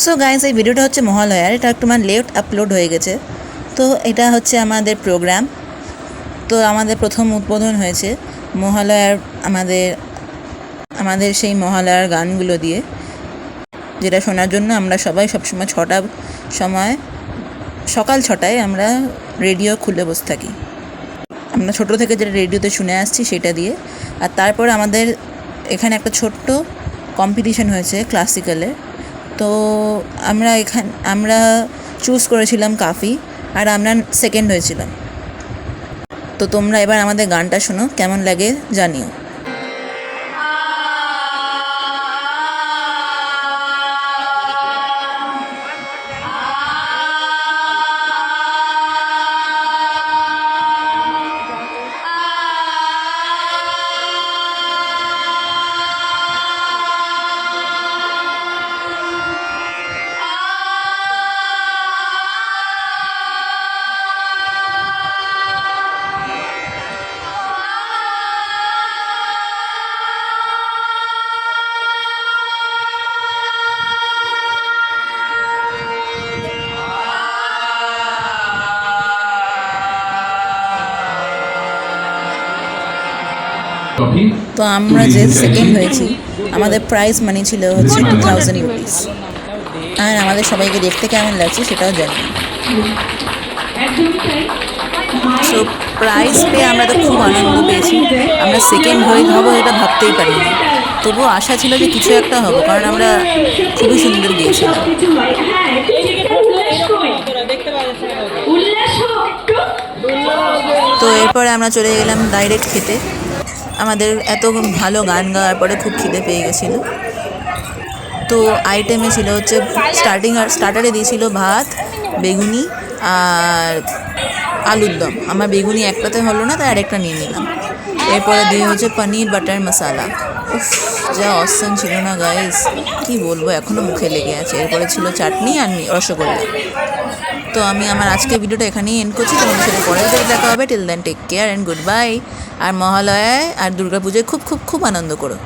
So guys, এই ভিডিওটা হচ্ছে মহালয়ার, এটা একটু লেট আপলোড হয়ে গেছে। তো এটা হচ্ছে আমাদের প্রোগ্রাম। তো আমাদের প্রথম উদ্বোধন হয়েছে মহালয়ার, আমাদের সেই মহালয়ার গানগুলো দিয়ে, যেটা শোনার জন্য আমরা সবাই সবসময় সকাল 6টায় আমরা রেডিও খুলে বসে থাকি। আমরা ছোটো থেকে যেটা রেডিওতে শুনে আসছি সেটা দিয়ে। আর তারপর আমাদের এখানে একটা ছোট্ট কম্পিটিশন হয়েছে ক্লাসিক্যালের। তো আমরা চুজ করেছিলাম কাফি, আর আমরা সেকেন্ড হয়েছিলাম। তো তোমরা এবার আমাদের গানটা শোনো, কেমন লাগে জানিও। তো আমরা যে সেকেন্ড হয়েছি, আমাদের প্রাইজ মানি ছিল হচ্ছে 2000 রুপিস। আর আমাদের সবাইকে দেখতে কেমন লাগছে সেটাও জানি। সো প্রাইজ পেয়ে আমরা তো খুব আনন্দ পেয়েছি। আমরা সেকেন্ড হবো এটা ভাবতেই পারিনি, তবুও আশা ছিল যে কিছু একটা হবো, কারণ আমরা খুবই সুন্দর গিয়েছিলাম। তো এরপরে আমরা চলে গেলাম ডাইরেক্ট খেতে। আমাদের এত ভালো গান গাওয়ার পরে খুব খিদে পেয়ে গেছিলো। তো আইটেমে ছিল হচ্ছে স্টার্টারে দিয়েছিল ভাত, বেগুনি আর আলুর দম। আমার বেগুনি একটাতে হলো না, তাই আরেকটা নিয়ে নিলাম। এরপরে দিয়ে হচ্ছে পনির বাটার মশালা। উফ, যা অসম ছিল না গাইস, কি বলবো, এখনও মুখে লেগে আছে। এরপরে ছিল চাটনি আর রসগোল্লা। তো আমি আমার আজকের ভিডিওটা এখানেই এন্ড করছি। তোমাদের সাথে পরের ভিডিওতে দেখা হবে। Till then take care and goodbye. আর মহালয়ায় আর দুর্গাপূজায় খুব খুব খুব আনন্দ করো।